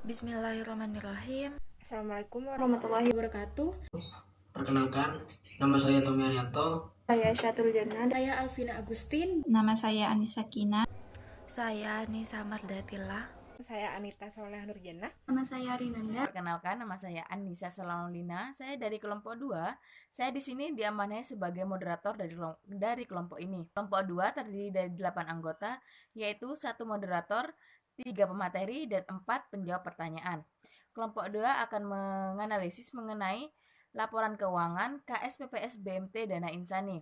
Bismillahirrahmanirrahim. Assalamualaikum warahmatullahi wabarakatuh. Perkenalkan, nama saya Tommy Arianto. Saya Syatul Jannah. Saya Alvina Agustin. Nama saya Anissa Kina. Saya Nisa Mardatila. Saya Anita Soleh Nurjannah. Nama saya Rinanda. Perkenalkan, nama saya Anissa Salaulina. Saya dari kelompok 2. Saya di sini diamanai sebagai moderator dari kelompok ini. Kelompok 2 terdiri dari 8 anggota, yaitu 1 moderator, 3 pemateri, dan 4 penjawab pertanyaan. Kelompok 2 akan menganalisis mengenai laporan keuangan KSPPS BMT Dana Insani.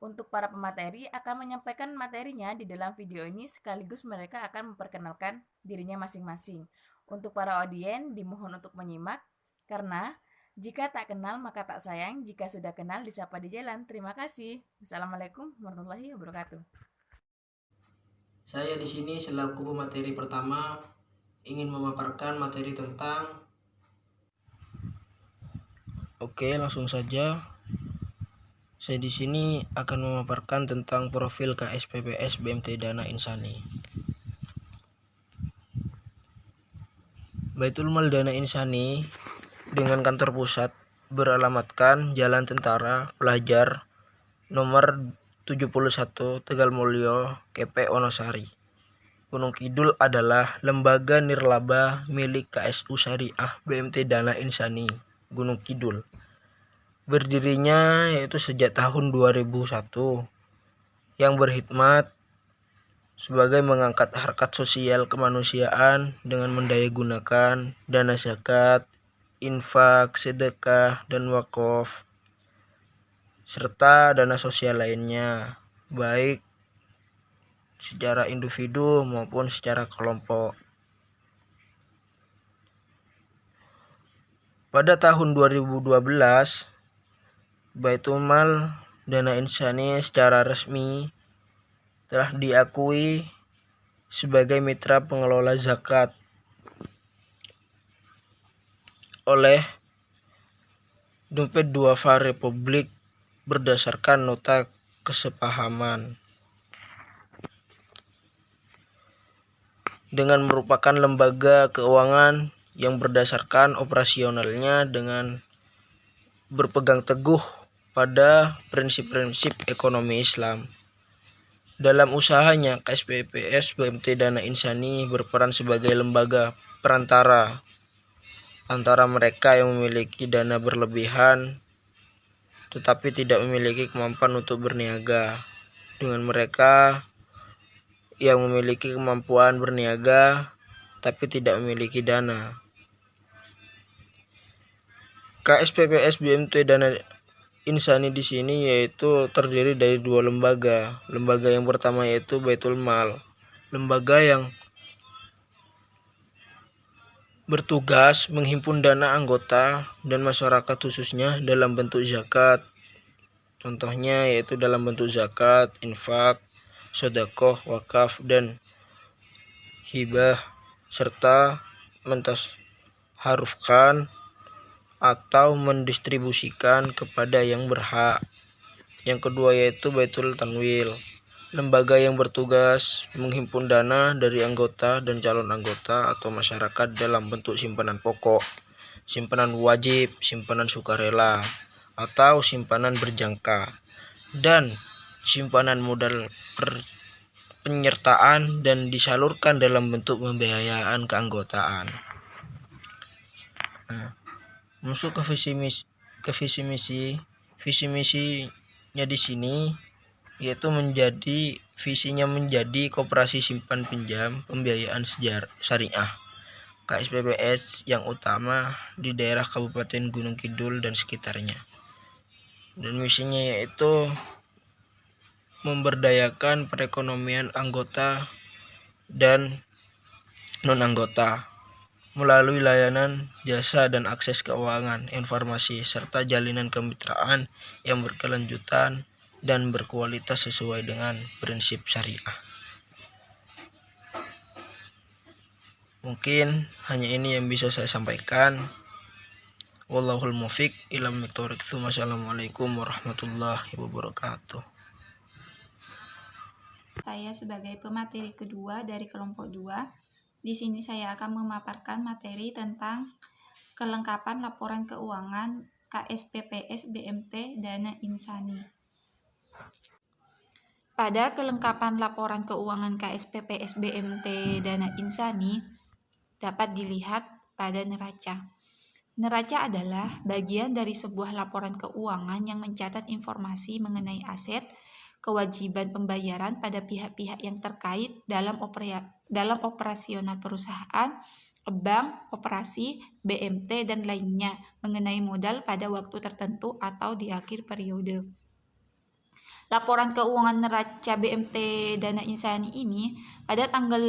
Untuk para pemateri akan menyampaikan materinya di dalam video ini, sekaligus mereka akan memperkenalkan dirinya masing-masing. Untuk para audien dimohon untuk menyimak, karena jika tak kenal maka tak sayang, jika sudah kenal disapa di jalan. Terima kasih. Assalamualaikum warahmatullahi wabarakatuh. Saya di sini selaku pemateri pertama ingin memaparkan materi tentang langsung saja. Saya di sini akan memaparkan tentang profil KSPPS BMT Dana Insani. Baitul Mal Dana Insani dengan kantor pusat beralamatkan Jalan Tentara Pelajar nomor 71 Tegalmulyo, KP Wonosari. Gunung Kidul adalah lembaga nirlaba milik KSU Syariah BMT Dana Insani Gunung Kidul. Berdirinya yaitu sejak tahun 2001 yang berkhidmat sebagai mengangkat harkat sosial kemanusiaan dengan mendayagunakan dana zakat, infak, sedekah, dan wakaf serta dana sosial lainnya, baik secara individu maupun secara kelompok. Pada tahun 2012, Baitul Mal Dana Insani secara resmi telah diakui sebagai mitra pengelola zakat oleh Dompet Duafa Republik berdasarkan nota kesepahaman dengan merupakan lembaga keuangan yang berdasarkan operasionalnya dengan berpegang teguh pada prinsip-prinsip ekonomi Islam. Dalam usahanya, KSPPS BMT Dana Insani berperan sebagai lembaga perantara antara mereka yang memiliki dana berlebihan tetapi tidak memiliki kemampuan untuk berniaga dengan mereka yang memiliki kemampuan berniaga tapi tidak memiliki dana. KSPPS BMT Dana Insani di sini yaitu terdiri dari 2 lembaga. Lembaga yang pertama yaitu Baitul Mal, lembaga yang bertugas menghimpun dana anggota dan masyarakat khususnya dalam bentuk zakat. Contohnya yaitu dalam bentuk zakat, infak, sedekah, wakaf, dan hibah, serta mentasharufkan atau mendistribusikan kepada yang berhak. Yang kedua yaitu Baitul Tanwil, lembaga yang bertugas menghimpun dana dari anggota dan calon anggota atau masyarakat dalam bentuk simpanan pokok, simpanan wajib, simpanan sukarela, atau simpanan berjangka, dan simpanan modal penyertaan dan disalurkan dalam bentuk pembiayaan keanggotaan. Masuk ke visi misinya di sini yaitu visinya menjadi koperasi simpan pinjam pembiayaan syariah KSPPS yang utama di daerah Kabupaten Gunung Kidul dan sekitarnya. Dan misinya yaitu memberdayakan perekonomian anggota dan non-anggota melalui layanan jasa dan akses keuangan, informasi, serta jalinan kemitraan yang berkelanjutan dan berkualitas sesuai dengan prinsip syariah. Mungkin hanya ini yang bisa saya sampaikan. Wallahul mufiq ila miqtorik. Wassalamualaikum warahmatullahi wabarakatuh. Saya sebagai pemateri kedua dari kelompok 2. Di sini saya akan memaparkan materi tentang kelengkapan laporan keuangan KSPPS BMT Dana Insani. Pada kelengkapan laporan keuangan KSPPS BMT Dana Insani dapat dilihat pada neraca. Neraca adalah bagian dari sebuah laporan keuangan yang mencatat informasi mengenai aset, kewajiban pembayaran pada pihak-pihak yang terkait dalam operasional perusahaan, bank, koperasi, BMT, dan lainnya mengenai modal pada waktu tertentu atau di akhir periode. Laporan keuangan neraca BMT Dana Insani ini pada tanggal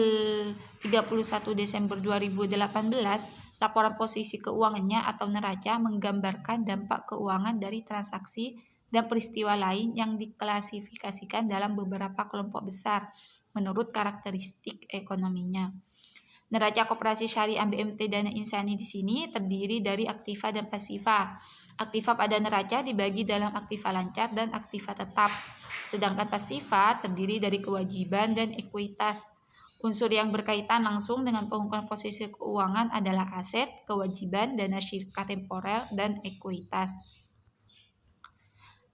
31 Desember 2018, laporan posisi keuangannya atau neraca menggambarkan dampak keuangan dari transaksi dan peristiwa lain yang diklasifikasikan dalam beberapa kelompok besar menurut karakteristik ekonominya. Neraca Koperasi Syariah BMT Dana Insani di sini terdiri dari aktiva dan pasiva. Aktiva pada neraca dibagi dalam aktiva lancar dan aktiva tetap, sedangkan pasiva terdiri dari kewajiban dan ekuitas. Unsur yang berkaitan langsung dengan pengukuran posisi keuangan adalah aset, kewajiban, dana syirka temporel, dan ekuitas.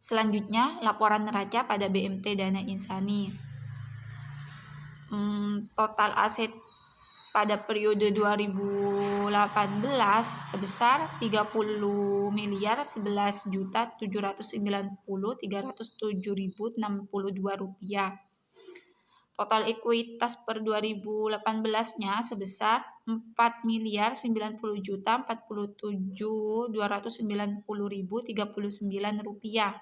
Selanjutnya, laporan neraca pada BMT Dana Insani. Total aset pada periode 2018 sebesar 30.11.790.307.062 rupiah. Total ekuitas per 2018-nya sebesar 4.090.047.290.039 rupiah.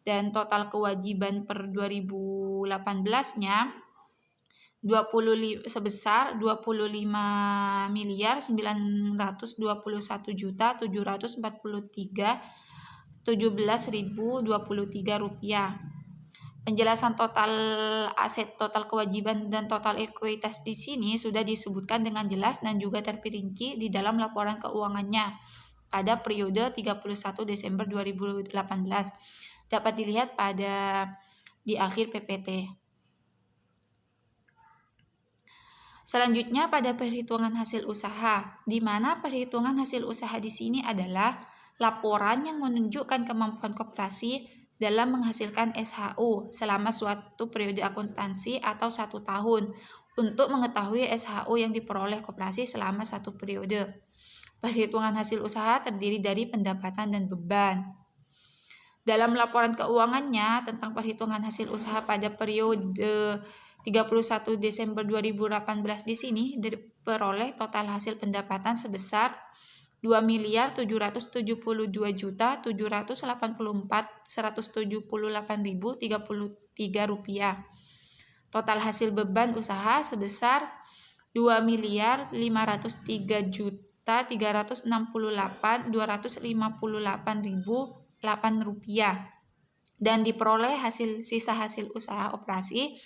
Dan total kewajiban per 2018-nya sebesar 25.921.743.17.023 rupiah. Penjelasan total aset, total kewajiban, dan total ekuitas di sini sudah disebutkan dengan jelas dan juga terperinci di dalam laporan keuangannya pada periode 31 Desember 2018. Dapat dilihat di akhir PPT. Selanjutnya pada perhitungan hasil usaha, di mana perhitungan hasil usaha di sini adalah laporan yang menunjukkan kemampuan koperasi dalam menghasilkan SHU selama suatu periode akuntansi atau 1 tahun untuk mengetahui SHU yang diperoleh koperasi selama 1 periode. Perhitungan hasil usaha terdiri dari pendapatan dan beban. Dalam laporan keuangannya tentang perhitungan hasil usaha pada periode 31 Desember 2018 di sini diperoleh total hasil pendapatan sebesar 2.772.784.178.033 rupiah. Total hasil beban usaha sebesar 2.503.368.258.008 rupiah. Dan diperoleh sisa hasil usaha operasi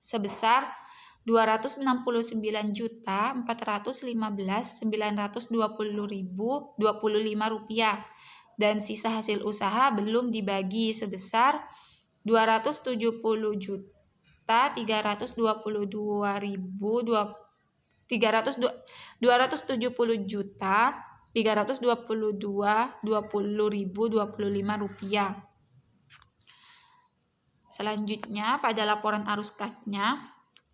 sebesar 269.415.920.25 rupiah, dan sisa hasil usaha belum dibagi sebesar 270.322.025 rupiah. Selanjutnya pada laporan arus kasnya.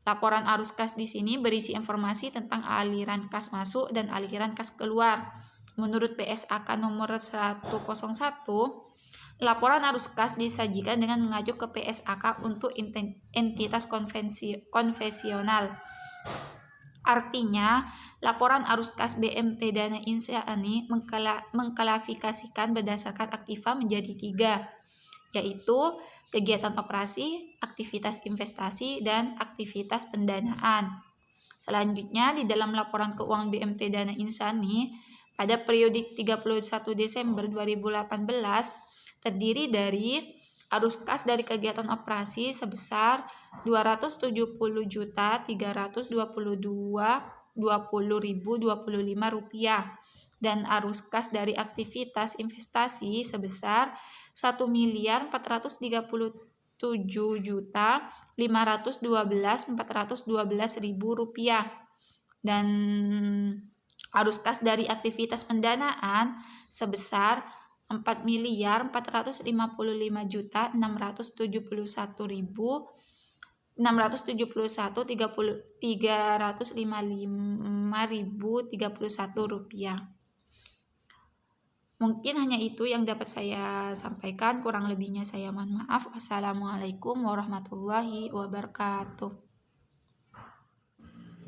Laporan arus kas di sini berisi informasi tentang aliran kas masuk dan aliran kas keluar. Menurut PSAK nomor 101, laporan arus kas disajikan dengan mengacu ke PSAK untuk entitas konvensional. Artinya, laporan arus kas BMT Dana Insani mengklasifikasikan berdasarkan aktiva menjadi 3, yaitu kegiatan operasi, aktivitas investasi, dan aktivitas pendanaan. Selanjutnya, di dalam laporan keuangan BMT Dana Insani pada periode 31 Desember 2018 terdiri dari arus kas dari kegiatan operasi sebesar 270.322.20.025 rupiah. dan arus kas dari aktivitas investasi sebesar Rp1.337.512.412 dan arus kas dari aktivitas pendanaan sebesar Rp4.051.355.355.031. Mungkin hanya itu yang dapat saya sampaikan, kurang lebihnya saya mohon maaf. Wassalamualaikum warahmatullahi wabarakatuh.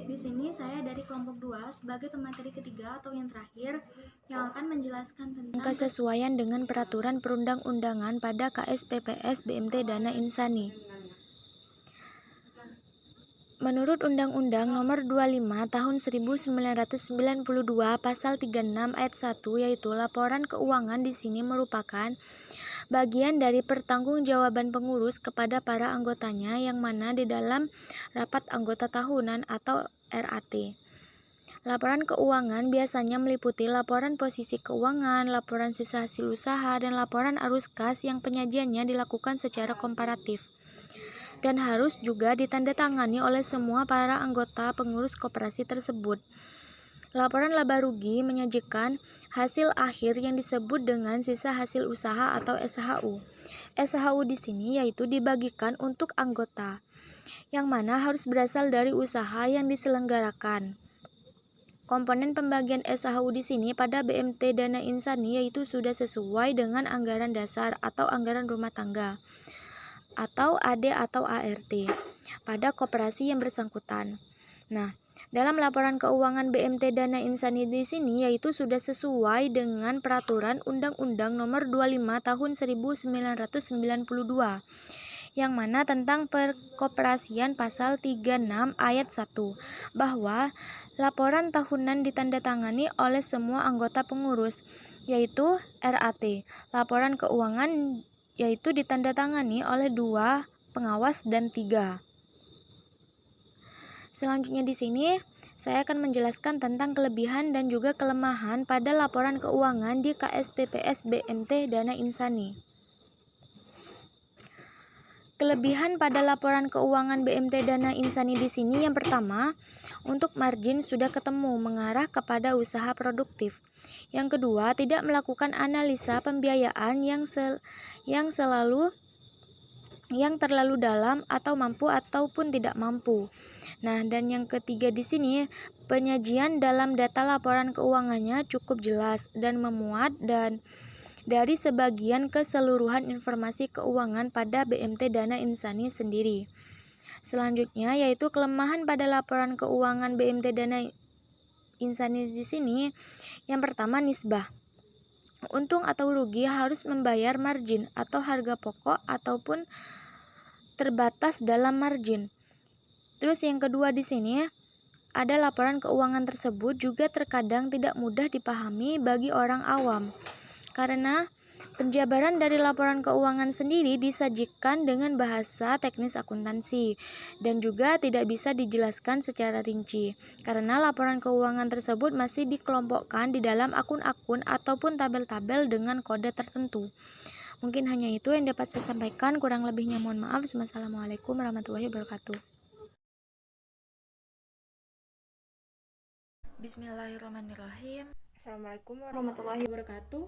Di sini saya dari kelompok 2 sebagai pemateri ketiga atau yang terakhir yang akan menjelaskan tentang kesesuaian dengan peraturan perundang-undangan pada KSPPS BMT Dana Insani. Menurut Undang-Undang Nomor 25 Tahun 1992 Pasal 36 Ayat 1, yaitu laporan keuangan di sini merupakan bagian dari pertanggungjawaban pengurus kepada para anggotanya yang mana di dalam rapat anggota tahunan atau RAT. Laporan keuangan biasanya meliputi laporan posisi keuangan, laporan sisa hasil usaha, dan laporan arus kas yang penyajiannya dilakukan secara komparatif dan harus juga ditandatangani oleh semua para anggota pengurus koperasi tersebut. Laporan laba rugi menyajikan hasil akhir yang disebut dengan sisa hasil usaha atau SHU. SHU di sini yaitu dibagikan untuk anggota, yang mana harus berasal dari usaha yang diselenggarakan. Komponen pembagian SHU di sini pada BMT Dana Insani yaitu sudah sesuai dengan anggaran dasar atau anggaran rumah tangga atau AD atau ART pada koperasi yang bersangkutan. Nah, dalam laporan keuangan BMT Dana Insani di sini yaitu sudah sesuai dengan peraturan Undang-Undang Nomor 25 Tahun 1992 yang mana tentang perkoperasian pasal 36 ayat 1 bahwa laporan tahunan ditandatangani oleh semua anggota pengurus yaitu RAT. Laporan keuangan yaitu ditandatangani oleh 2 pengawas dan 3. Selanjutnya di sini saya akan menjelaskan tentang kelebihan dan juga kelemahan pada laporan keuangan di KSPPS BMT Dana Insani. Kelebihan pada laporan keuangan BMT Dana Insani di sini yang pertama, untuk margin sudah ketemu mengarah kepada usaha produktif. Yang kedua, tidak melakukan analisa pembiayaan yang terlalu dalam atau mampu ataupun tidak mampu. Nah, dan yang ketiga di sini, penyajian dalam data laporan keuangannya cukup jelas dan memuat dan dari sebagian keseluruhan informasi keuangan pada BMT Dana Insani sendiri. Selanjutnya yaitu kelemahan pada laporan keuangan BMT Dana Insani di sini. Yang pertama, nisbah. Untung atau rugi harus membayar margin atau harga pokok ataupun terbatas dalam margin. Terus yang kedua di sini ada laporan keuangan tersebut juga terkadang tidak mudah dipahami bagi orang awam karena penjabaran dari laporan keuangan sendiri disajikan dengan bahasa teknis akuntansi dan juga tidak bisa dijelaskan secara rinci karena laporan keuangan tersebut masih dikelompokkan di dalam akun-akun ataupun tabel-tabel dengan kode tertentu. Mungkin hanya itu yang dapat saya sampaikan, kurang lebihnya mohon maaf. Wassalamualaikum warahmatullahi wabarakatuh. Bismillahirrahmanirrahim. Assalamualaikum warahmatullahi wabarakatuh.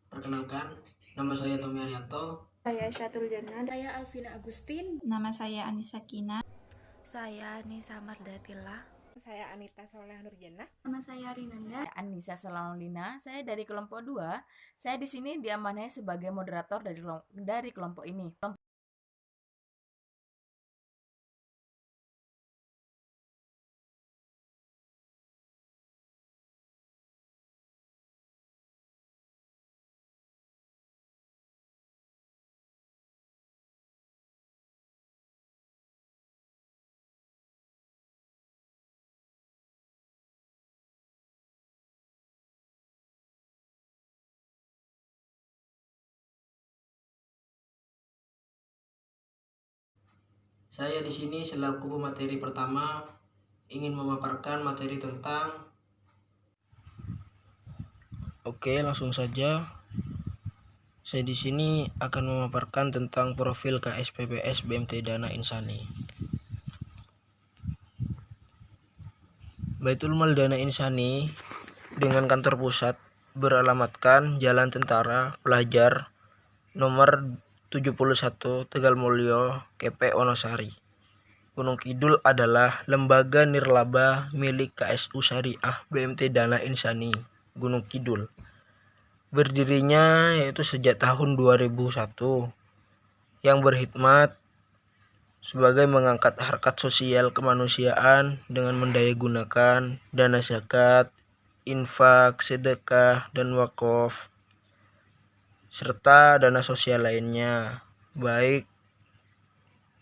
Perkenalkan, nama saya Tommy Arianto. Saya Syatul Jannah. Saya Alvina Agustin. Nama saya Anissa Kina. Saya Nisa Mardatillah. Saya Anita Soleh Nurjannah. Nama saya Rinanda. Saya Anissa Salaulina, saya dari kelompok 2. Saya di sini diamanai sebagai moderator dari kelompok ini. Saya di sini selaku pemateri pertama ingin memaparkan materi tentang Oke, langsung saja. Saya di sini akan memaparkan tentang profil KSPPS BMT Dana Insani. Baitul Mal Dana Insani dengan kantor pusat beralamatkan Jalan Tentara Pelajar nomor 71 Tegal Mulyo, KP Wonosari. Gunung Kidul adalah lembaga nirlaba milik KSU Syariah BMT Dana Insani Gunung Kidul. Berdirinya yaitu sejak tahun 2001 yang berkhidmat sebagai mengangkat harkat sosial kemanusiaan dengan mendayagunakan dana zakat, infak, sedekah, dan wakaf, serta dana sosial lainnya, baik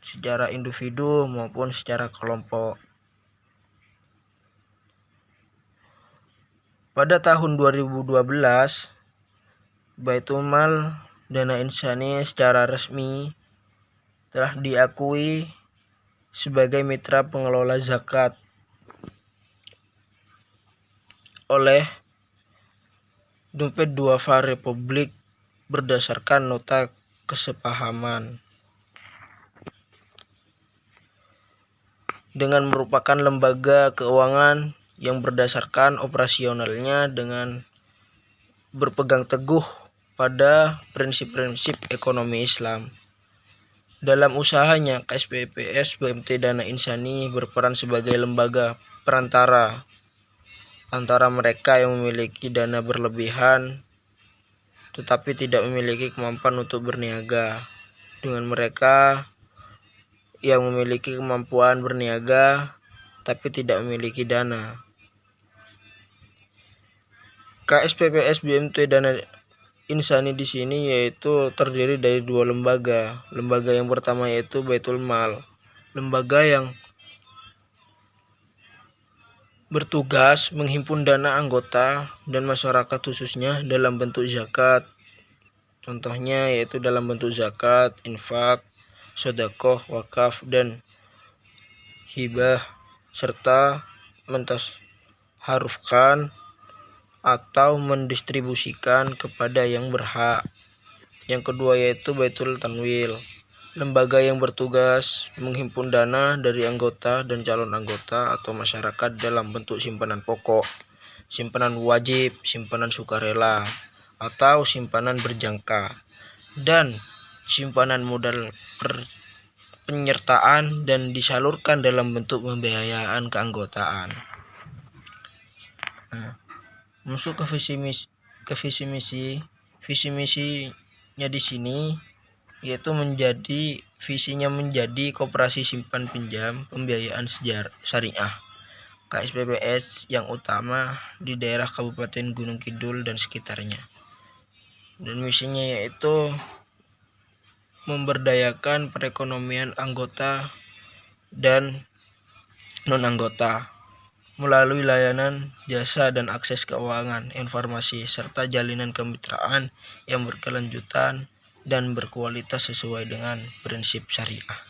secara individu maupun secara kelompok. Pada tahun 2012, Baitul Mal Dana Insani secara resmi telah diakui sebagai mitra pengelola zakat oleh Dompet Duafa Republik berdasarkan nota kesepahaman dengan merupakan lembaga keuangan yang berdasarkan operasionalnya dengan berpegang teguh pada prinsip-prinsip ekonomi Islam. Dalam usahanya, KSPPS BMT Dana Insani berperan sebagai lembaga perantara antara mereka yang memiliki dana berlebihan tetapi tidak memiliki kemampuan untuk berniaga dengan mereka yang memiliki kemampuan berniaga tapi tidak memiliki dana. KSPPS BMT Dana Insani di sini yaitu terdiri dari dua lembaga. Lembaga yang pertama yaitu Baitul Mal, lembaga yang bertugas menghimpun dana anggota dan masyarakat khususnya dalam bentuk zakat. Contohnya yaitu dalam bentuk zakat, infak, sedekah, wakaf, dan hibah, serta mentasharufkan atau mendistribusikan kepada yang berhak. Yang kedua yaitu Baitul Tanwil, lembaga yang bertugas menghimpun dana dari anggota dan calon anggota atau masyarakat dalam bentuk simpanan pokok, simpanan wajib, simpanan sukarela, atau simpanan berjangka, dan simpanan modal penyertaan dan disalurkan dalam bentuk pembiayaan keanggotaan. Masuk ke visi misinya di sini yaitu visinya menjadi koperasi simpan pinjam pembiayaan syariah KSPPS yang utama di daerah Kabupaten Gunung Kidul dan sekitarnya. Dan misinya yaitu memberdayakan perekonomian anggota dan non-anggota melalui layanan jasa dan akses keuangan, informasi, serta jalinan kemitraan yang berkelanjutan dan berkualitas sesuai dengan prinsip syariah.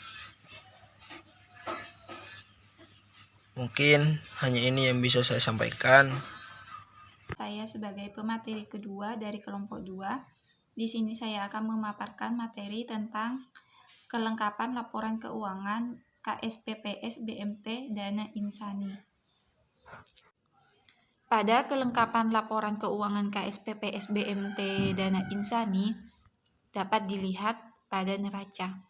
Mungkin hanya ini yang bisa saya sampaikan. Saya sebagai pemateri kedua dari kelompok 2, di sini saya akan memaparkan materi tentang kelengkapan laporan keuangan KSPPS BMT Dana Insani. Pada kelengkapan laporan keuangan KSPPS BMT Dana Insani dapat dilihat pada neraca.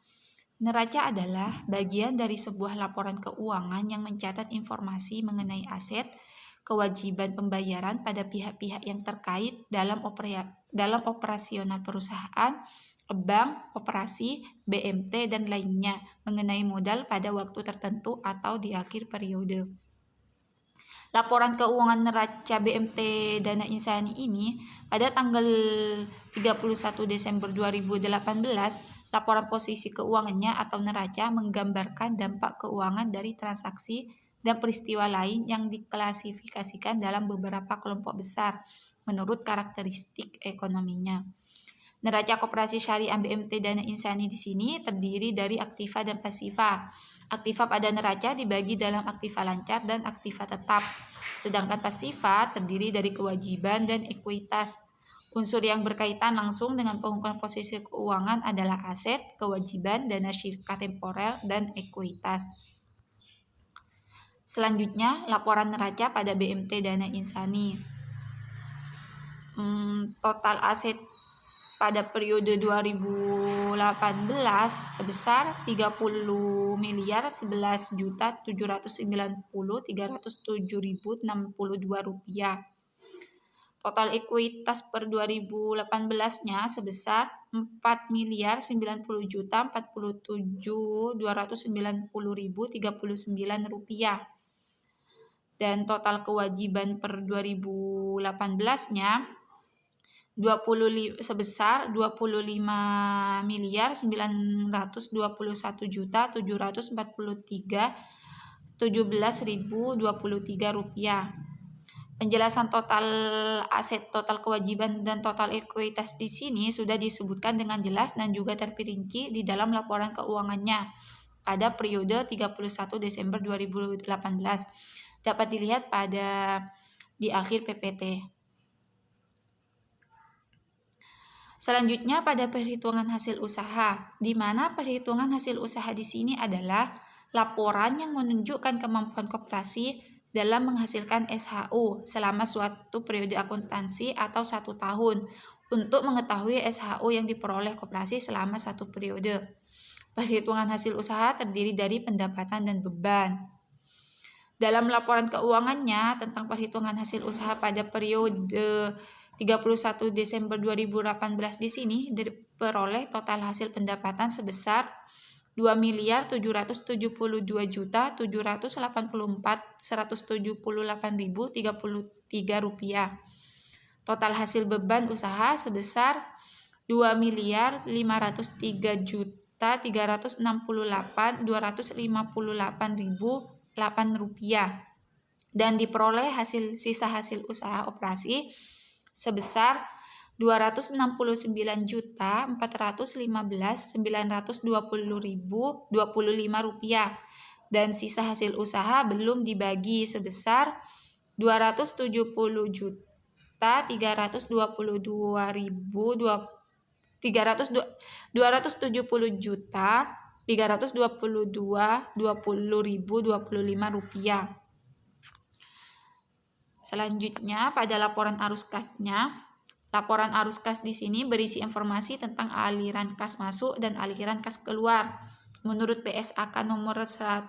Neraca adalah bagian dari sebuah laporan keuangan yang mencatat informasi mengenai aset, kewajiban pembayaran pada pihak-pihak yang terkait dalam operasional perusahaan, bank, koperasi, BMT, dan lainnya mengenai modal pada waktu tertentu atau di akhir periode. Laporan keuangan neraca BMT Dana Insani ini pada tanggal 31 Desember 2018, laporan posisi keuangannya atau neraca menggambarkan dampak keuangan dari transaksi dan peristiwa lain yang diklasifikasikan dalam beberapa kelompok besar menurut karakteristik ekonominya. Neraca Koperasi Syariah BMT Dana Insani di sini terdiri dari aktiva dan pasifa. Aktiva pada neraca dibagi dalam aktiva lancar dan aktiva tetap. Sedangkan pasifa terdiri dari kewajiban dan ekuitas. Unsur yang berkaitan langsung dengan pengukuran posisi keuangan adalah aset, kewajiban, dana syirka temporer, dan ekuitas. Selanjutnya, laporan neraca pada BMT Dana Insani. Total aset pada periode 2018 sebesar 30 miliar 11 juta 790.307.062 rupiah. Total ekuitas per 2018-nya sebesar 4 miliar 90 juta 47.290.039 rupiah. Dan total kewajiban per 2018-nya sebesar 25 miliar 921 juta 743.017.023 rupiah. Penjelasan total aset, total kewajiban, dan total ekuitas di sini sudah disebutkan dengan jelas dan juga terperinci di dalam laporan keuangannya pada periode 31 Desember 2018. Dapat dilihat di akhir PPT. Selanjutnya pada perhitungan hasil usaha, di mana perhitungan hasil usaha di sini adalah laporan yang menunjukkan kemampuan koperasi dalam menghasilkan SHU selama suatu periode akuntansi atau 1 tahun untuk mengetahui SHU yang diperoleh koperasi selama 1 periode. Perhitungan hasil usaha terdiri dari pendapatan dan beban. Dalam laporan keuangannya tentang perhitungan hasil usaha pada periode 31 Desember 2018 di sini diperoleh total hasil pendapatan sebesar 2.772.784.178.033 rupiah. Total hasil beban usaha sebesar 2.503.368.258.008 rupiah. Dan diperoleh sisa hasil usaha operasi sebesar 269.415.920.25 rupiah, dan sisa hasil usaha belum dibagi sebesar 270 juta 370 juta 322.20.25 rupiah. Selanjutnya pada laporan arus kasnya, laporan arus kas di sini berisi informasi tentang aliran kas masuk dan aliran kas keluar. Menurut PSAK nomor 101,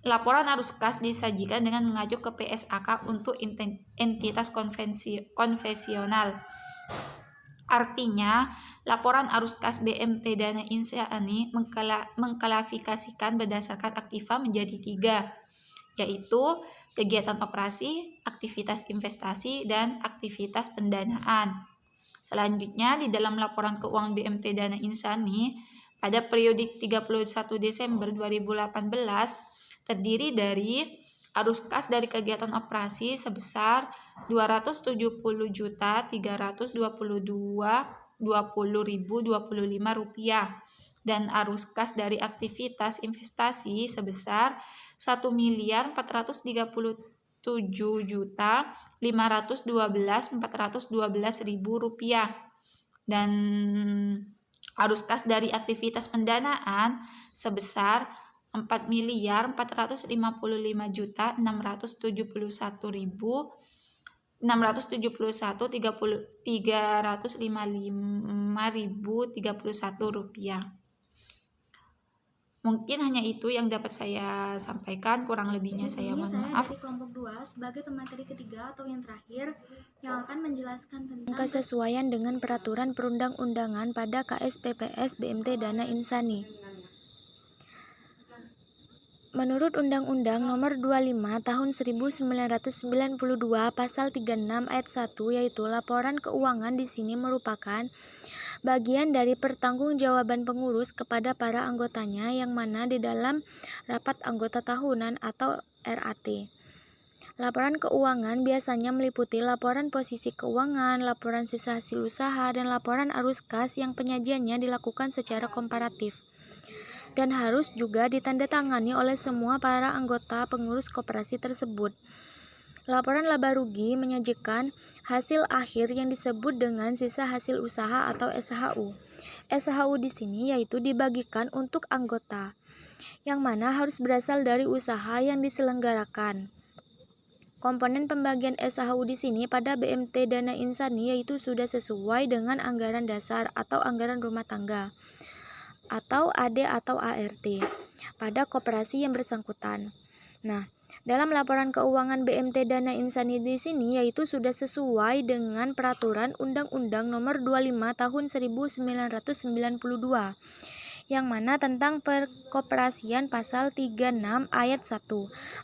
laporan arus kas disajikan dengan mengacu ke PSAK untuk entitas konvensional. Artinya, laporan arus kas BMT Dana Insani mengklasifikasikan berdasarkan aktiva menjadi 3, yaitu kegiatan operasi, aktivitas investasi, dan aktivitas pendanaan. Selanjutnya, di dalam laporan keuangan BMT Dana Insani pada periode 31 Desember 2018 terdiri dari arus kas dari kegiatan operasi sebesar 270.322.20.025 rupiah dan arus kas dari aktivitas investasi sebesar 1.437.512.412 rupiah dan arus kas dari aktivitas pendanaan sebesar 4.455.671.355.031 rupiah. Mungkin hanya itu yang dapat saya sampaikan, kurang lebihnya saya mohon maaf. Dari kelompok 2 sebagai pemateri ketiga atau yang terakhir yang akan menjelaskan tentang kesesuaian dengan peraturan perundang-undangan pada KSPPS BMT Dana Insani. Menurut Undang-Undang Nomor 25 Tahun 1992 Pasal 36 Ayat 1, yaitu laporan keuangan di sini merupakan bagian dari pertanggungjawaban pengurus kepada para anggotanya yang mana di dalam rapat anggota tahunan atau RAT. Laporan keuangan biasanya meliputi laporan posisi keuangan, laporan sisa hasil usaha, dan laporan arus kas yang penyajiannya dilakukan secara komparatif. Dan harus juga ditandatangani oleh semua para anggota pengurus koperasi tersebut. Laporan laba rugi menyajikan hasil akhir yang disebut dengan sisa hasil usaha atau SHU. SHU di sini yaitu dibagikan untuk anggota, yang mana harus berasal dari usaha yang diselenggarakan. Komponen pembagian SHU di sini pada BMT Dana Insani yaitu sudah sesuai dengan anggaran dasar atau anggaran rumah tangga atau AD atau ART pada koperasi yang bersangkutan. Nah, dalam laporan keuangan BMT Dana Insani di sini yaitu sudah sesuai dengan peraturan Undang-Undang Nomor 25 Tahun 1992 yang mana tentang perkoperasian pasal 36 ayat 1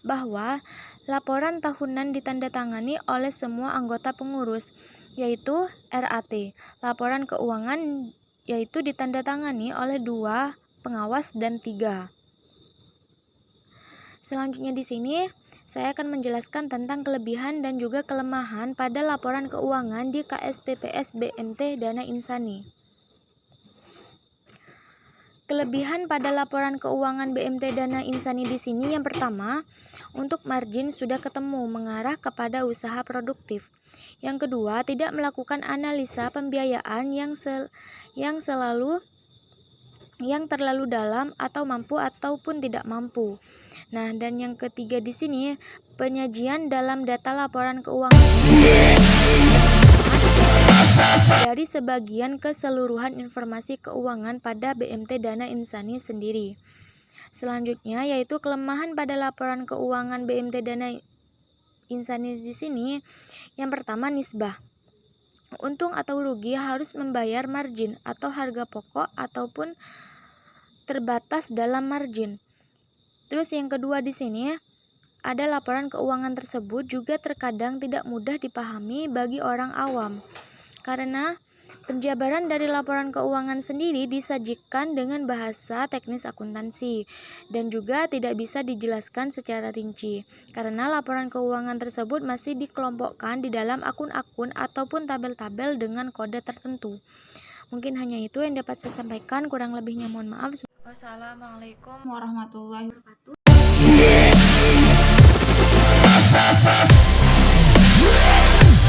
bahwa laporan tahunan ditandatangani oleh semua anggota pengurus yaitu RAT. Laporan keuangan yaitu ditandatangani oleh 2 pengawas dan 3. Selanjutnya di sini saya akan menjelaskan tentang kelebihan dan juga kelemahan pada laporan keuangan di KSPPS BMT Dana Insani. Kelebihan pada laporan keuangan BMT Dana Insani di sini yang pertama, untuk margin sudah ketemu mengarah kepada usaha produktif. Yang kedua, tidak melakukan analisa pembiayaan yang terlalu dalam atau mampu ataupun tidak mampu. Nah, dan yang ketiga di sini, penyajian dalam data laporan keuangan dari sebagian keseluruhan informasi keuangan pada BMT Dana Insani sendiri. Selanjutnya yaitu kelemahan pada laporan keuangan BMT Dana Insani di sini. Yang pertama, nisbah. Untung atau rugi harus membayar margin atau harga pokok ataupun terbatas dalam margin. Terus yang kedua di sini ada laporan keuangan tersebut juga terkadang tidak mudah dipahami bagi orang awam. Karena penjabaran dari laporan keuangan sendiri disajikan dengan bahasa teknis akuntansi dan juga tidak bisa dijelaskan secara rinci karena laporan keuangan tersebut masih dikelompokkan di dalam akun-akun ataupun tabel-tabel dengan kode tertentu. Mungkin hanya itu yang dapat saya sampaikan, kurang lebihnya mohon maaf. Wassalamualaikum warahmatullahi wabarakatuh.